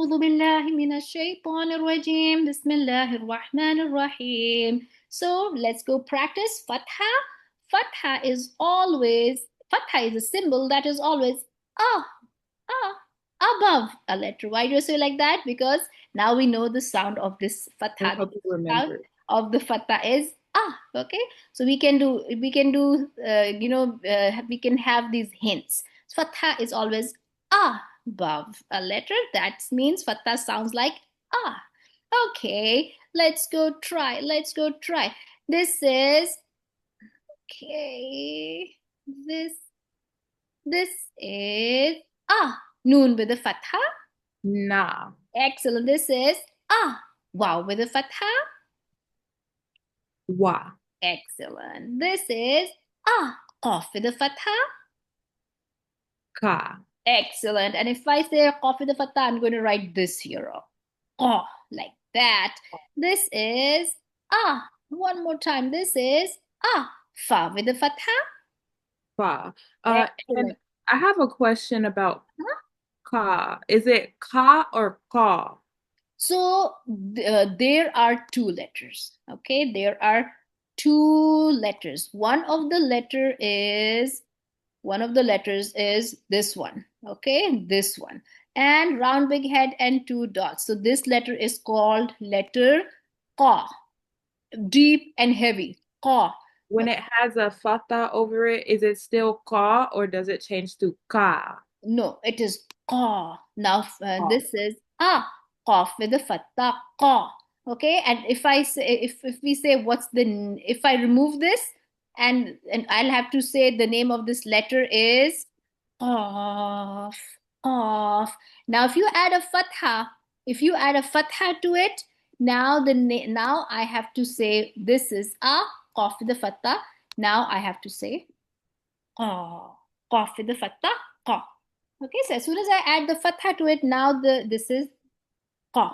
أعوذ بالله من الشيطان الرجيم بسم الله الرحمن الرحيم. So let's go practice Fatha. Fatha is a symbol that is always ah, ah, above a letter. Why do you say like that? Because now we know the sound of this We'll Fatha. help you The sound remember. of the Fatha is ah. Okay, so we can do we can have these hints. Fatha is always ah above a letter. That means Fatha sounds like ah. Okay, let's go try. Let's go try. This is okay. This is ah. Noon with a fatha. Nah. Excellent. This is ah. Wow with a fatha. Wa. Excellent. This is ah. Qaf with a fatha. Ka. Excellent. And if I say qaf with a fatha, I'm going to write this here. Oh, like that. This is ah. One more time. This is ah. Fa with a fatha. Fa. And Excellent. I have a question about Huh? ka. Is it ka or ka? So there are two letters. Okay, there are two letters. One of the letters is this one. Okay, this one, and round big head and two dots. So this letter is called letter qa, deep and heavy. Qa. When it has a fatha over it, is it still ka or does it change to ka? No, it is qa. Now Ka. this is qaf with the fatha qa. Okay, and if I say if we say if I remove this and I'll have to say the name of this letter is qaf qaf. Now if you add a fatha to it, now I have to say this is a qaf with the fatha. Now I have to say qa qaf with the fatha qa. Okay, so as soon as I add the fatha to it, now this is qa.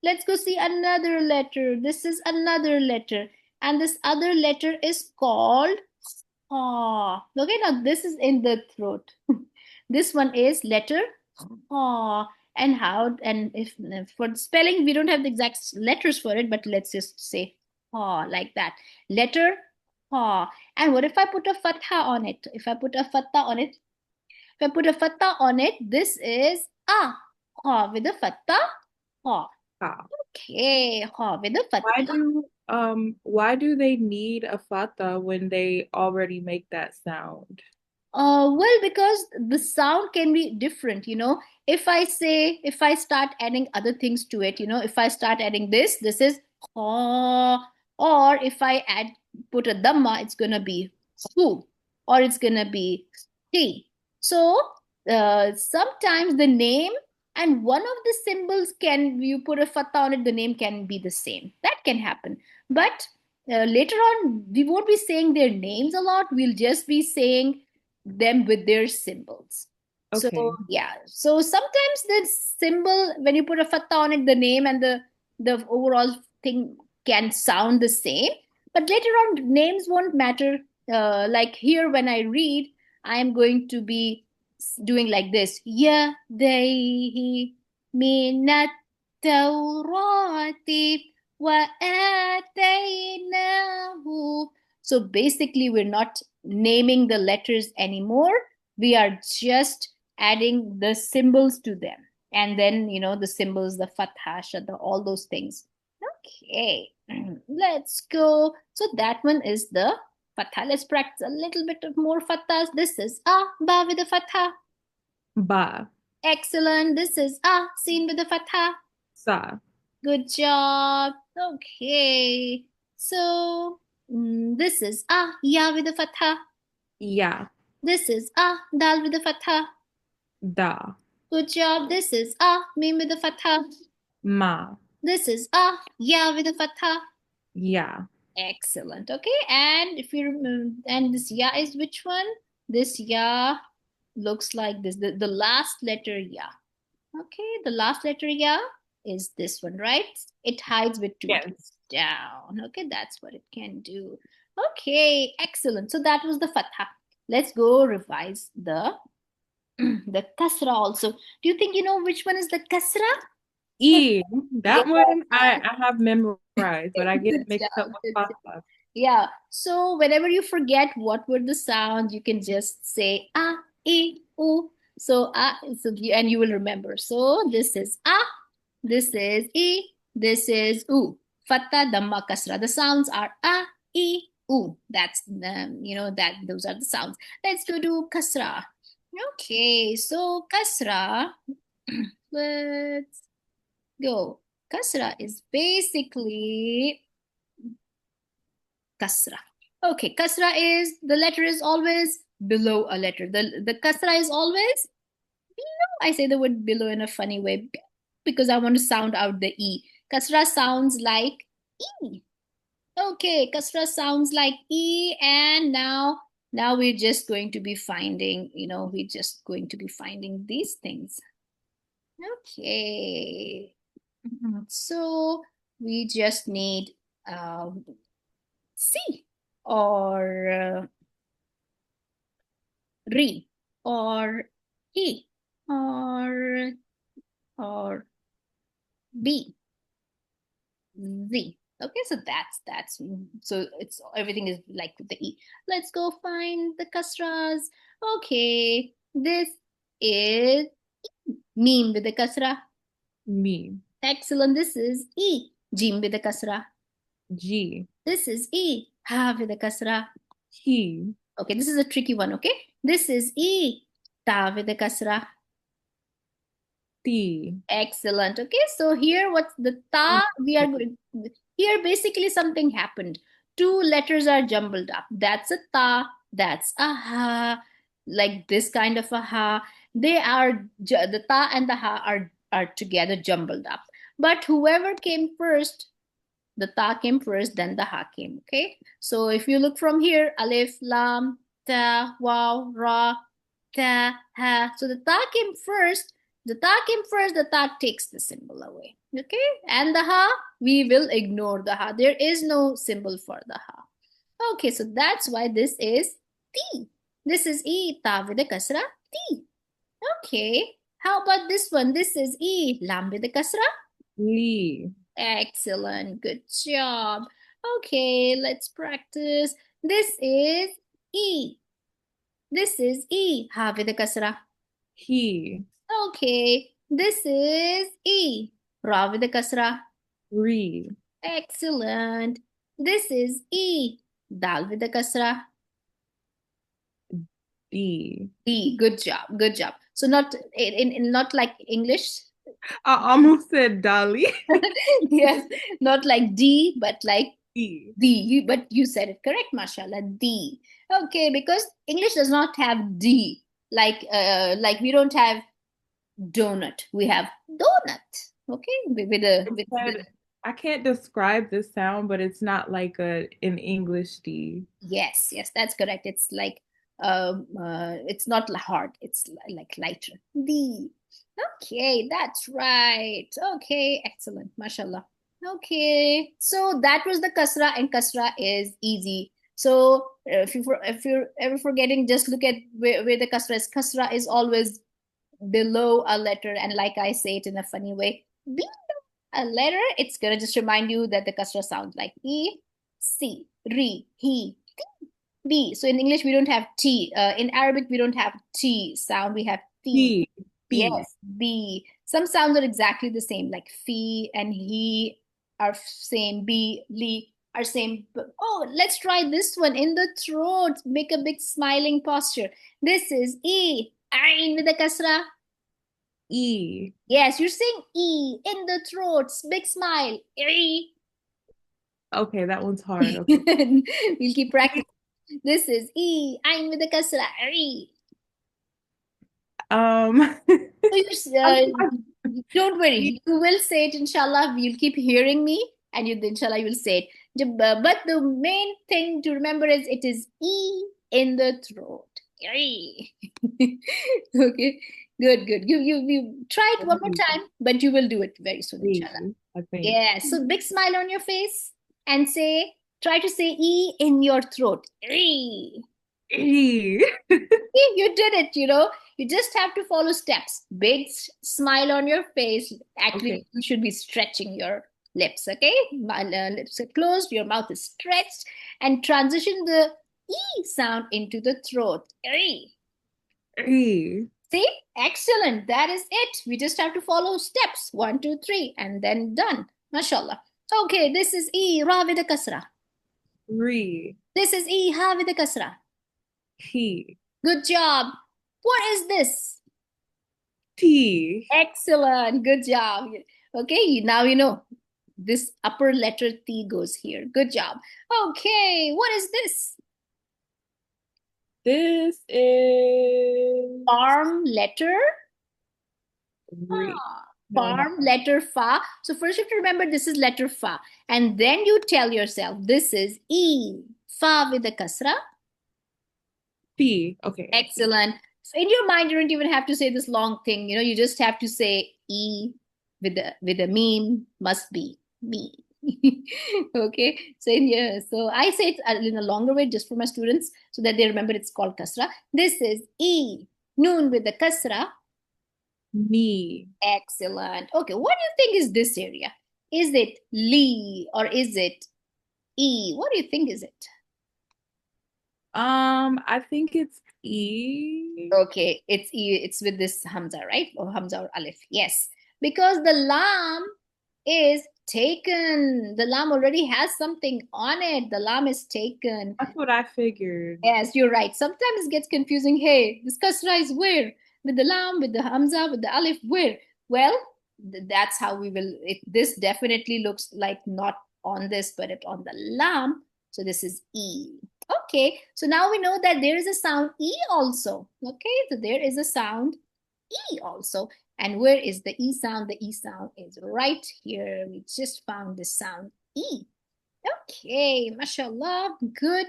Let's go see another letter. This is another letter, and this other letter is called qa. Okay, now this is in the throat. This one is letter qa. And if for spelling we don't have the exact letters for it, but let's just say qa like that. Letter qa. And what if I put a fatha on it? If I put a fatha on it, if I put a fatha on it, this is ha with a fatha ha. Ka. Okay, ha with a fatha. Why do they need a fatha when they already make that sound? Well, because the sound can be different, you know. If I start adding other things to it, you know, if I start adding this is ha, or if I put a Dumma, it's gonna be hu, or it's gonna be he. So sometimes the name and one of the symbols can you put a fatha on it, the name can be the same. That can happen, but later on we won't be saying their names a lot. We'll just be saying them with their symbols. So Okay. yeah, so sometimes the symbol when you put a fatha on it, the name and the overall thing can sound the same, but later on names won't matter. Like here when I read, I am going to be doing like this. Yeah, they minat tawrati wa ataynahu. So basically, we're not naming the letters anymore. We are just adding the symbols to them. And then, you know, the symbols, the fatha, shadda, all those things. Okay, let's go. So that one is the fatha. Let's practice a little bit of more fathas. This is ba with the fatha. Ba. Excellent. This is seen with the fatha. Sa. Good job. Okay. So this is ya with the fatha. Ya. This is dal with the fatha. Da. Good job. This is mim with the fatha. Ma. This is ya with the fatha. Ya. Excellent. Okay. And if you and this ya is which one? This ya looks like this. The last letter ya. Okay. The last letter ya is this one, right? It hides with two Yes. dots down. Okay. That's what it can do. Okay. Excellent. So that was the fatha. Let's go revise the the kasra also. Do you think you know which one is the kasra? E. Yeah, That one I have memorized, but I get good it mixed up job. with Good job. Fatha. Yeah. So whenever you forget what were the sounds, you can just say ah, e, u. So and you will remember. So this is ah, this is e, this is u. Fatha, Damma, Kasra. The sounds are ah, e, u. That's that those are the sounds. Let's go to Kasra. Okay, so Kasra. Let's go. Kasra is basically Kasra. Okay, Kasra is the letter is always below a letter. The Kasra is always below. I say the word below in a funny way because I want to sound out the E. Kasra sounds like E. Okay, Kasra sounds like E, and now we're just going to be finding, we're just going to be finding these things. Okay. So we just need C or re or he or or b z. Okay, so that's so it's everything is like with the e. Let's go find the kasras. Okay, this is meme with the kasra. Me. Excellent. This is e jim with the kasra. G. This is e ha with the kasra. He. Okay, this is a tricky one. Okay, this is e ta with the kasra. T. Excellent. Okay, so here what's the ta? We are going here. Basically, something happened. Two letters are jumbled up. That's a ta. That's a ha. Like this kind of a ha. They are the ta and the ha are together jumbled up. But whoever came first, the ta came first, then the ha came. Okay, so if you look from here, alif, lam, ta, waw, ra, ta, ha. So the ta came first. The ta came first. The ta takes the symbol away. Okay, and the ha, we will ignore the ha. There is no symbol for the ha. Okay, so that's why this is t. This is e, ta with the kasra, t. Okay, how about this one? This is e, lam with the kasra. Lee. Excellent. Good job. Okay, let's practice. This is E. This is E. Ha with the kasra. He. Okay, this is E. Ra with the kasra. Re. Excellent. This is E. Dal with the kasra. D. D. Good job. Good job. So not not like English. I almost said Dolly. Yes, not like D, but like D. D, but you said it correct, mashallah. D. Okay, because English does not have D. Like we don't have donut. We have donut. Okay, with a It with said, I can't describe the sound, but it's not like an English D. yes, yes, that's correct. It's not hard. It's like lighter. D. Okay, that's right. Okay, excellent, mashallah. Okay, so that was the kasra, and kasra is easy. So if you're ever forgetting, just look at where the kasra is. Kasra is always below a letter, and like I say it in a funny way, below a letter, it's gonna just remind you that the kasra sounds like e, c, re, he, b. So in English we don't have t. In Arabic we don't have t sound. We have t. P. B. Yes, B. Some sounds are exactly the same, like fee and he are same, B, li are same. Oh, let's try this one in the throat. Make a big smiling posture. This is E. Ain with a kasra. E. Yes, you're saying E in the throat. Big smile. E. Okay, that one's hard. Okay. We'll keep practicing. This is E. Ain with a kasra. E. Um, So I'm don't worry, you will say it, inshallah. You'll keep hearing me, and inshallah, you will say it. But the main thing to remember is it is E in the throat. E. Okay, good, good. You try it one more time, but you will do it very soon, inshallah. I think. Yeah, so big smile on your face and try to say E in your throat. E. E. You did it, You just have to follow steps. Big smile on your face. Actually, Okay. you should be stretching your lips, okay? Lips are closed, your mouth is stretched, and transition the E sound into the throat. E. E. See? Excellent. That is it. We just have to follow steps. 1, 2, 3, and then done. MashaAllah. Okay, this is E, Ra with a kasra. Re. This is E, Ha with a kasra. He. Good job. What is this? T. Excellent. Good job. Okay, now you know. This upper letter T goes here. Good job. Okay, what is this? This is Farm letter. re. No. Farm letter Fa. So first you have to remember this is letter Fa. And then you tell yourself this is E. Fa with a kasra. P. Okay. Excellent. So in your mind, you don't even have to say this long thing. You just have to say E with a meme, must be me. Okay. So I say it in a longer way just for my students so that they remember it's called kasra. This is E. Noon with the kasra. Me. Excellent. Okay, what do you think is this area? Is it Li or is it E? What do you think is it? I think it's E. Okay, it's E. It's with this Hamza, right? Or Hamza or Alif. Yes, because the Lam is taken. The Lam already has something on it. The Lam is taken. That's what I figured. Yes, you're right. Sometimes it gets confusing. Hey, this kasra is where? With the lam, with the hamza, with the alif, where? Well, that's how we will. This definitely looks like not on this, but it on the lam. So this is E. Okay, so now we know that there is a sound E also. Okay, so there is a sound E also. And where is the E sound? The E sound is right here. We just found the sound E. Okay, mashallah, good.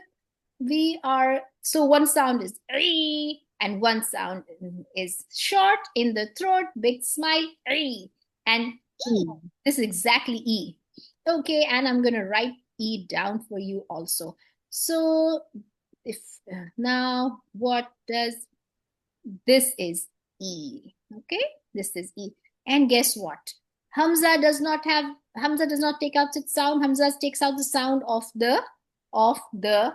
So one sound is E and one sound is short in the throat, big smile, E. And E, this is exactly E. Okay, and I'm gonna write E down for you also. So if now what does this is E. Okay, this is E. And guess what? Hamza does not take out its sound. Hamza takes out the sound of the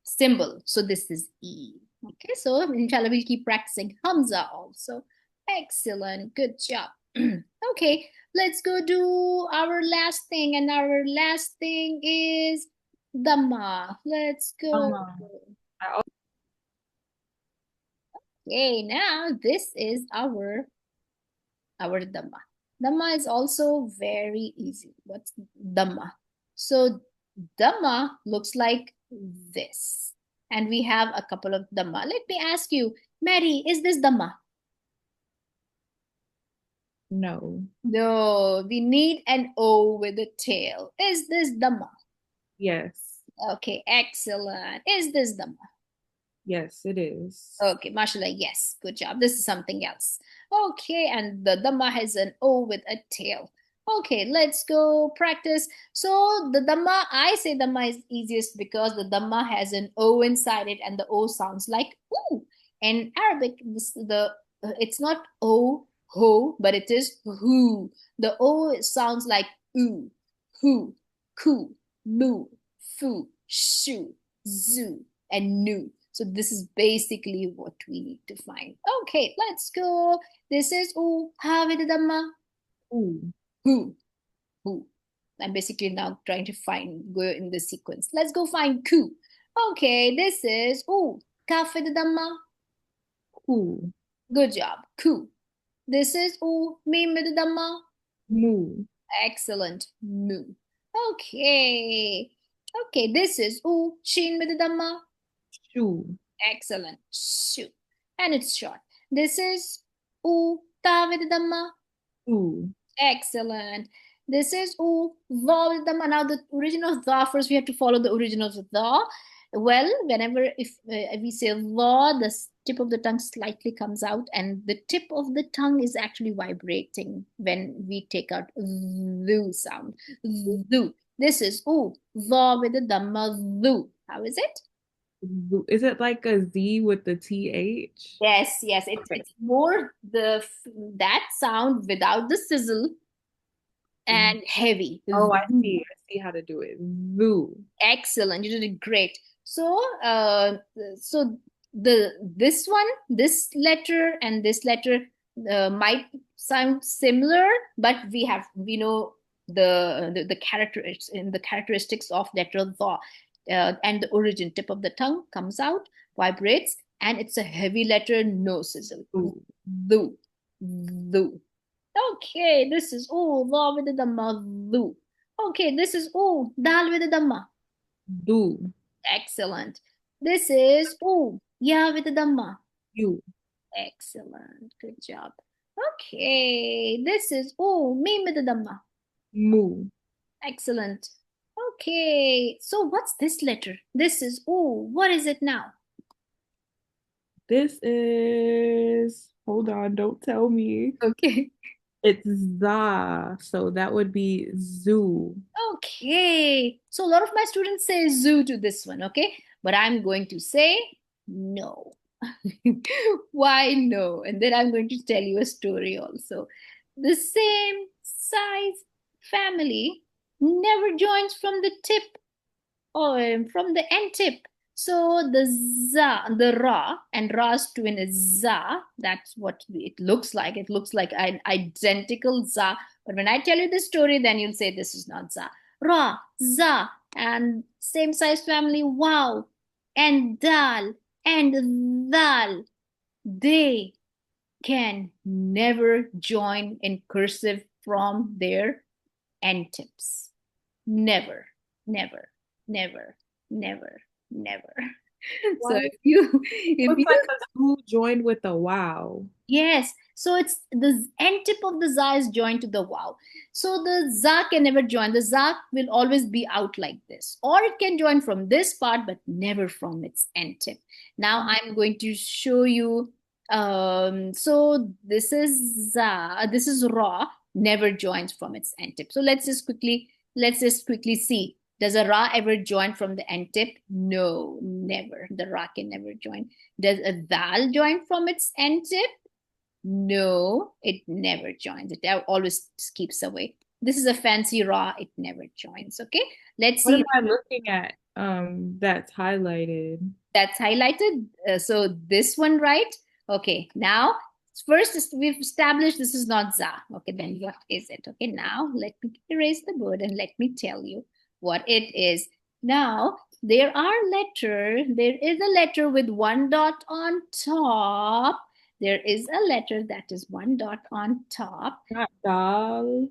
symbol. So this is E. Okay, so inshallah we'll keep practicing Hamza also. Excellent, good job. Okay, let's go do our last thing, and our last thing is Dhamma. Let's go. I Okay, now this is our Dhamma. Dhamma is also very easy. What's Dhamma? So Dhamma looks like this. And we have a couple of Dhamma. Let me ask you, Mary, is this Dhamma? No. No, we need an O with a tail. Is this Dhamma? Yes. Okay, excellent. Is this Dhamma? Yes, it is. Okay, mashallah, yes, good job. This is something else. Okay, and the Dhamma has an O with a tail. Okay, let's go practice. So the Dhamma, I say Dhamma is easiest because the Dhamma has an O inside it and the O sounds like ooh. In Arabic, it's not O, ho, but it is who. The O sounds like oo, who, ku, mu, fu, shu, zu, and nu. So this is basically what we need to find. Okay, let's go. This is U. Ha with the Dhamma. Ooh. Who. Who. I'm basically now trying to go in the sequence. Let's go find Ku. Okay, this is U. Kaf with the Dhamma. Cool. Good job. Ku. This is U. Mim with the Dhamma. Moo. Excellent. Mu. Okay. Okay, this is U. Shin with the Dhamma. Shoe. Excellent. Shu. And it's short. This is U. Ta with the Dhamma. Ooh. Excellent. This is U. Va with the Dhamma. Now the original Dha, first we have to follow the original of Dha. Well, whenever if we say Va, the tip of the tongue slightly comes out, and the tip of the tongue is actually vibrating when we take out Dhu sound. Dhu. This is U. Va with the Dhamma. Dhu. How is it? Is it like a Z with the TH? Yes, yes. Okay. It's more that sound without the sizzle and heavy. Oh, I Zoo. see. I see how to do it. Zoo. Excellent. You did great. So this one, this letter and this letter might sound similar, but we know the characteristics in the characteristics of letter the, and the origin tip of the tongue comes out, vibrates, and it's a heavy letter, no sizzle. Zoo. Dhu, dhu. Okay, this is dha with the dhamma, dhu. Okay, this is dal with the dhamma. Do. Excellent. This is ya with the dhamma. You. Excellent. Good job. Okay, this is mim with the dhamma. Moo. Excellent. Okay, so what's this letter? This is what is it now? This is, hold on, don't tell me. Okay. It's za. So that would be zoo. Okay. So a lot of my students say zoo to this one, okay? But I'm going to say no. Why no? And then I'm going to tell you a story also. The same size family never joins from the tip or from the end tip. So the za, the ra, and ra's twin is za. That's what it looks like. It looks like an identical za. But when I tell you the story, then you'll say this is not za. Ra, za, and same size family, wow, and dal, and dal. They can never join in cursive from their end tips. Never, never, never, never, never. So What? if Looks you like a zoo joined with a wow. yes, so it's the end tip of the za is joined to the wow. So the za can never join. The za will always be out like this, or it can join from this part, but never from its end tip. Now I'm going to show you. So this is za, this is ra, never joins from its end tip. So let's just quickly see. Does a ra ever join from the end tip? No, never. The ra can never join. Does a dal join from its end tip? No, it never joins. It always keeps away. This is a fancy raw. It never joins. Okay, let's What am see. I looking at? That's highlighted. That's highlighted. So this one, right? Okay, now first we've established this is not za. Okay, then what is it? Okay, now let me erase the board and let me tell you what it is. Now there is a letter with one dot on top. There is a letter that is one dot on top. Not dal.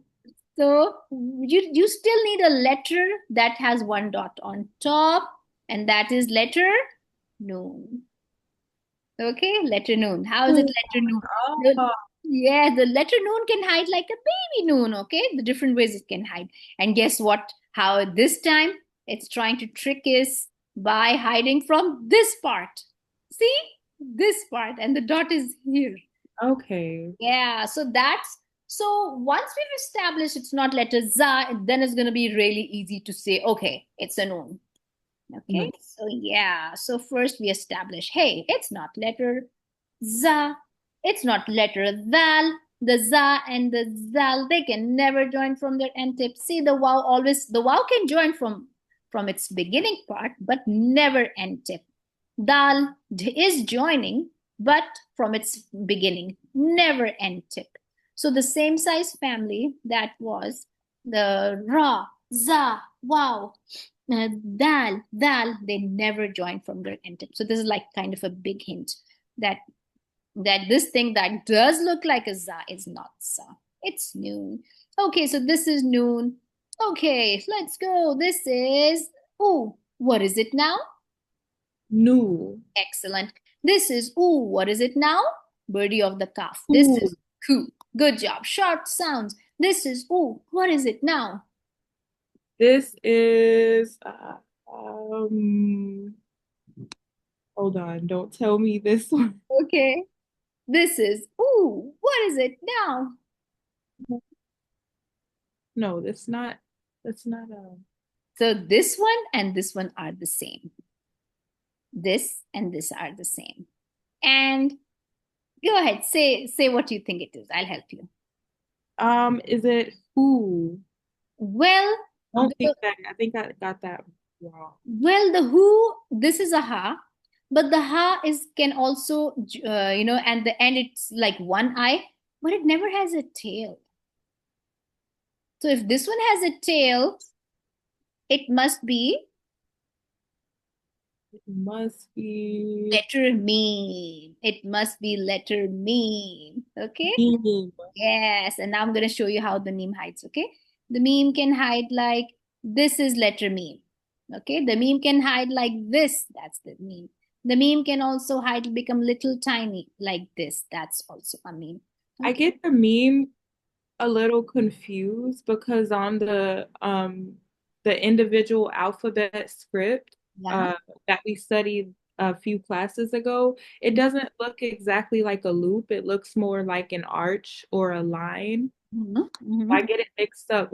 So you still need a letter that has one dot on top, and that is letter noon. Okay, letter noon. How is it letter noon? The, Oh, yeah, the letter noon can hide like a baby noon. Okay, the different ways it can hide. And guess what? How this time it's trying to trick us by hiding from this part. See this part, and the dot is here. okay. Yeah, so once we've established it's not letter za, then it's gonna be really easy to say, okay, it's a noun. Okay, No. so yeah, so first we establish, hey, it's not letter za, it's not letter dal. The za and the zal, they can never join from their end tip. See, the wow can join from its beginning part, but never end tip. Dal is joining, but from its beginning, never end tip. So the same size family that was the ra, za, wow, dal, they never join from their end tip. So this is like kind of a big hint that this thing that does look like a za is not za. It's noon. Okay, so this is noon. Okay, let's go. This is what is it now? New. Excellent. This is what is it now? Birdie of the calf. This Ooh. is coo. Good job. Short sounds. This is what is it now? This is um hold on, don't tell me this one. Okay. This is what is it now? No, that's not So this one and this one are the same. This and this are the same. And go ahead, say what you think it is. I'll help you. Is it who? Well, I don't think that. I think I got that wrong. the who, this is a ha, but the ha is can also, and the end it's like one eye, but it never has a tail. So if this one has a tail, it must be It must be letter meme. It must be letter meme. Okay. meme. Yes. And now I'm going to show you how the meme hides. Okay. The meme can hide like this is letter meme. Okay. The meme can hide like this. That's the meme. The meme can also hide, become little tiny like this. That's also a meme. I Okay. get the meme a little confused because on the individual alphabet script Yeah. uh that we studied a few classes ago, it doesn't look exactly like a loop. It looks more like an arch or a line. Mhm. I Mhm. get it mixed up